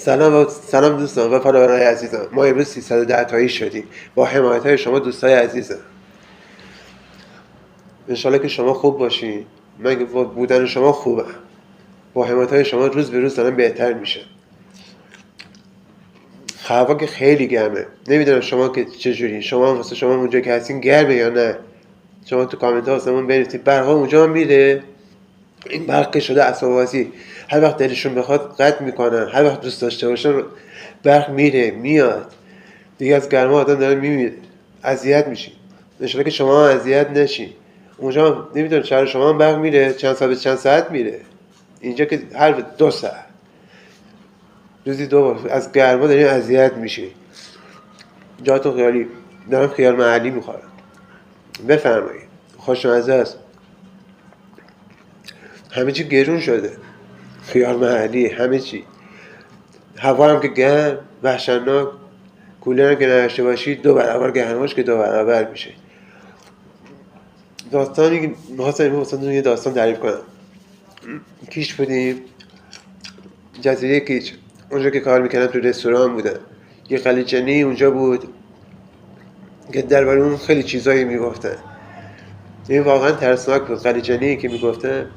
سلام دوستان و فالوورهای عزیزم. ما امروز 310 تایی شدیم با حمایت های شما دوستای عزیزم. انشالله که شما خوب باشین. من که با بودن شما خوبم. با حمایت های شما روز به روز دارم بهتر میشه. هوا که خیلی گرمه. نمیدونم شما که چجوری. شما واسه شما اونجا که هستین گرمه یا نه؟ شما تو کامنت ها واسمون بنویسید. برق اونجا هم میره. این برق که شده عصاب‌آزی. هر وقت دلشون بخواد قطع میکنن، هر وقت دوست داشته باشن برق میره میاد. دیگه از گرما آدم داره میمیره، اذیت میشین. انشالله که شما اذیت نشین. اونجا نمیدونم شهر شما هم برق میره چند ساعت به چند ساعت میره. اینجا که هر 2 ساعت، روزی 2 بار از گرما دارین اذیت میشین. جاتون خیالی. دارم خیار محلی میخورم. بفرمایید. خوشمزه است. همه چی گرون شده. خیار محلی، همه چی. هوا هم که گرم، وحشتناک. کولر هم که نداشته باشی 2 برابر گرماش که 2 برابر میشه. داستانی که می‌خواستم یه داستان تعریف کنم. کیش بودیم، جزیره کیچ. اونجا که کار میکردم تو رستوران بودم. یه خلیجنی اونجا بود که درباره اون خیلی چیزایی میگفتن. این واقعا ترسناک بود. خلیجنی که میگفتن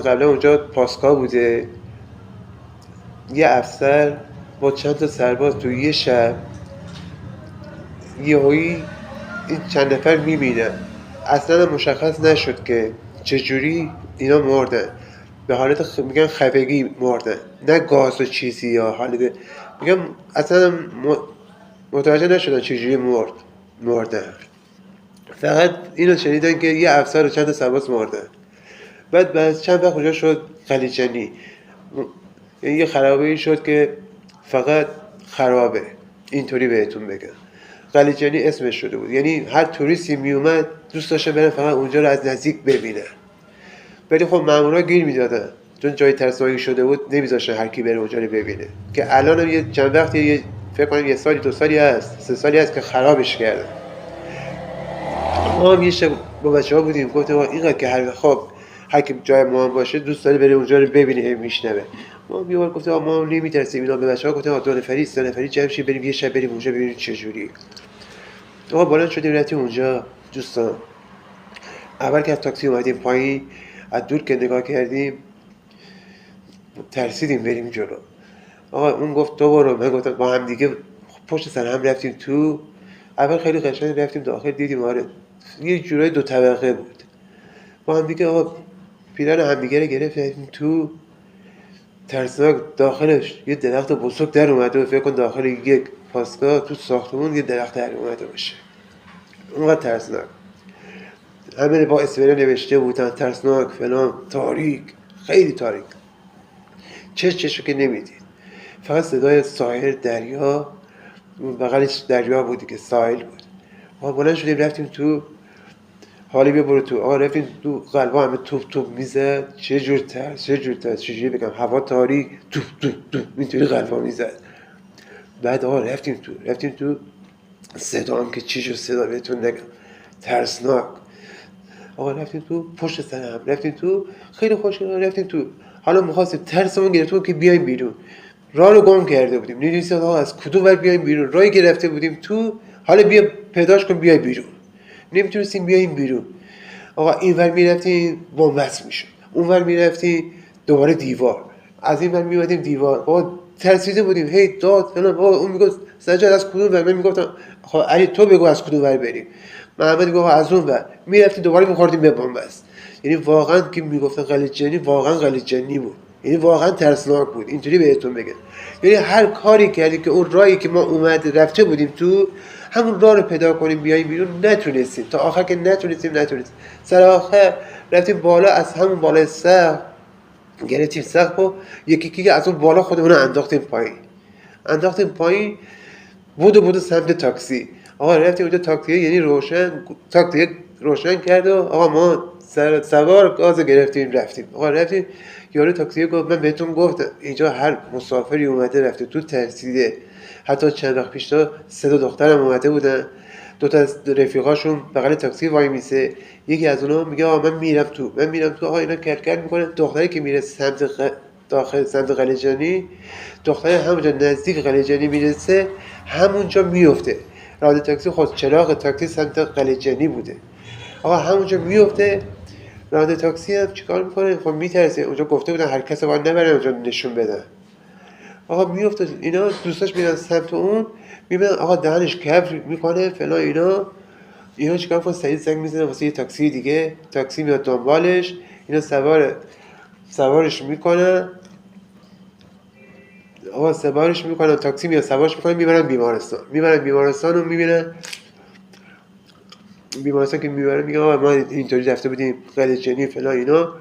قبلا اونجا پاسکا بوده. یه افسر با چند تا سرباز تو یه شب یهویی این چند نفر میمیدن. اصلا مشخص نشد که چجوری اینا مردن. به حالت میگن خفگی مردن، نه گاز و چیزی یا حالت. میگم اصلا متوجه نشدن چجوری مردن. فقط اینو شنیدن که یه افسر و چند تا سرباز مردن. بعد چند وقت اونجا شد خلیجنی. یه خرابه‌ای شد که فقط خرابه، اینطوری بهتون بگم. خلیجنی اسمش شده بود. یعنی هر توریستی میومد دوست داشته بره فقط اونجا رو از نزدیک ببینه. ولی خب مامورا گیر میدادن، چون جای ترسناکی شده بود نمیذاشتن هر کی بره اونجا رو ببینه. که الان هم یه چند وقتی فکر کنم 1 سالی 2 سالی هست 3 سالی هست که خرابش کردن. ما هم یه شب با بچه‌ها بودیم، گفتم اینقدر که هر کی جای ما باشه دوست داره بره اونجا رو ببینه میشنوه. ما یه بار گفتم ما نمیترسیم. اینا به بچه‌ها گفتم 2 نفری 3 نفری جمع شیم بریم یه شب بریم اونجا ببینیم چه جوری. آقا بلند شدیم رفتیم اونجا. دوستان اول که از تاکسی اومدیم پایین، از دور که نگاه کردیم ترسیدیم بریم جلو. آقا اون گفت تو برو، من گفتم با هم دیگه پشت سر هم رفتیم تو. اول خیلی قشنگ رفتیم داخل، دیدیم آره یه جورای 2 طبقه بود. با هم دیگه آقا پیرن هم دیگه رو گرفتیم تو. ترسناک داخلش یه درخت بزرگ در اومده و فکر کن داخل یک پاسگاه تو ساختمون یه درخت در اومده باشه. اونقدر ترسناک. همه با اسپری نوشته بودن ترسناک فلان، تاریک، خیلی تاریک. چشو که نمیدید. فقط صدای ساحل دریا، بغلش دریا بود که ساحل بود. ما بلند شدیم رفتیم تو. حالی بیا برو تو. آقا رفتیم تو، قلبا همه توپ میزد. چه جور ترس چجوری بگم، هوا تاریک، توپ اینطوری قلبا میزد. بعد آقا رفتیم تو صدا هم که چی جور صدا بهتون نگم، ترسناک. آقا رفتیم تو، پشت سر هم رفتیم تو، خیلی خوشگل رفتیم تو. حالا می‌خواستیم ترسمون گرفته بود که بیایم بیرون. راه رو گم کرده بودیم. نمی‌دونستیم آقا از کدوم ور بیایم بیرون. راهی که رفته بودیم تو، حالا بیا پیداش کن بیای بیرون. نمی‌تونستیم بیایم بیرون. آقا این ور می‌رفتیم بن‌بست میشد. اون ور می‌رفتیم دوباره دیوار. از این ور می‌اومدیم دیوار. آقا ترسیده بودیم. هی داد فلان. آقا اون میگفت سجاد از کدوم ور؟ من میگفتم خب علی تو بگو از کدوم ور بریم. محمد گفت از اون ور. می‌رفتیم دوباره می‌خوردیم به بن‌بست. یعنی واقعا که میگفتن خلیجنی واقعا خلیجنی بود. یعنی واقعا ترسناک بود. اینطوری بهتون بگم. یعنی هر کاری کردیم که اون راهی که ما اومد رفته بودیم تو، همون راه رو پیدا کنیم بیایم بیرون، نتونستیم. تا آخر که نتونستیم. سر آخر رفتیم بالا، از همون بالای سقف گرفتیم سقف و یکی از اون بالا خودمون رو انداختیم پایین. بود سمت تاکسی. آقا رفتیم اونجا تاکسی، یعنی روشن کرد و آقا ما سوار گاز گرفتیم رفتیم. آقا رفتیم، یارو تاکسی گفت من بهتون گفتم اینجا هر مسافری اومده رفته تو ترسیده. حتی چند وقت پیش 3 دخترم اومده بودن، 2 تا از رفیقاشون بغل تاکسی وای میسه. یکی از اونها میگه آقا من میرم تو. آقا اینا کلکل میکنه. دختری که میره سمت داخل سمت قلیجانی، دختره همونجا نزدیک قلیجانی میرسه همونجا میفته. راننده تاکسی خود چراغ تاکسی سمت قلیجانی بوده. آقا همونجا میفته. راننده تاکسی هم چیکار میکنه؟ خب میترسه، اونجا گفته بودن هر کس باید نبرن اونجا نشون بدن. آقا میفته، اینا دوستاش میرن سمت اون، میبینن آقا دهنش کبر میکنه فلان اینا چیکار میکنن؟ سریع زنگ میزنن واسه یه تاکسی دیگه، تاکسی میاد دنبالش، اینا سوارش میکنن. آقا سوارش میکنن، تاکسی میاد سوارش میکنن، میبرن بیمارستان و میبینن بیمارستان که میبرن میگن آقا ما اینطوری رفته بودیم قلیجانی فلان اینا.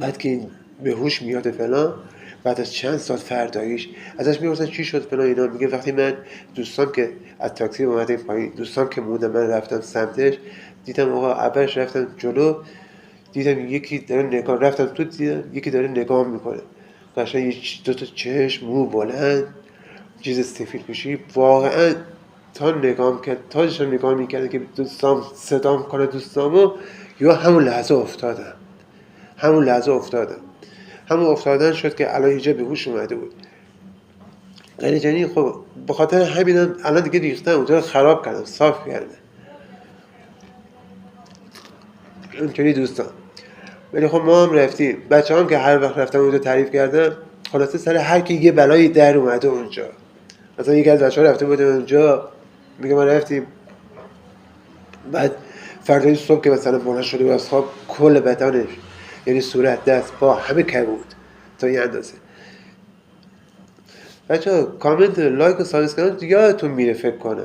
بعد که این به هوش میاد فلان، بعد از چند سال فرداییش ازش میپرسن چی شد فلان اینا، میگه وقتی من دوستام که از تاکسی اومدن پایین، دوستام که موندن، من رفتم سمتش، دیدم آقا اولش رفتم جلو، دیدم یکی داره نگاه، رفتم تو دیدم یکی داره نگاه میکنه، قشنگ دو تا چشم، مو بلند، چیز سفید پوشی، واقعا تا نگاه کرد، تا داشتم نگاه میکردم که دوستام صدام کنه دوستامو، یا همون لحظه افتادم. همون افتادن شد که الان اینجا به هوش اومده بود. قلیجانی خب به خاطر همین الان دیگه ریختن اونجا رو خراب کردن، صاف کردن. اینطوری دوستان. ولی خب ما هم رفتیم، بچه هم که هر وقت رفتم اونجا تعریف کردم، خلاصه سر هر کی یه بلایی در اومده اونجا. مثلا یکی از بچه‌ها رفته بود اونجا، میگه ما رفتیم، بعد فردای صبح که مثلا بلند شده بود از خواب، کل بدنش یعنی صورت، دست، پا همه کبود تا یه اندازه. بچه‌ها کامنت، لایک و سابسکرایب یادتون میره فکر کنه.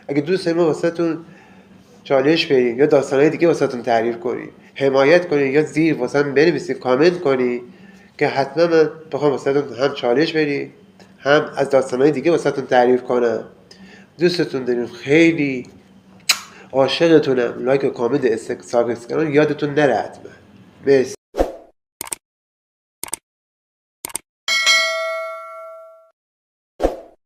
اگه دوست ما واسهتون چالش بریم یا داستانهای دیگه واسهتون تعریف کنی، حمایت کنی، یا زیر واسم بنویسی کامنت کنی که حتما من بخوام واسهتون هم چالش بریم هم از داستانهای دیگه واسهتون تعریف کنم. دوستتون داریم، خیلی عاشقتونم. لایک و کامنت سابسکرایب یادتون نره حتما. مرسی.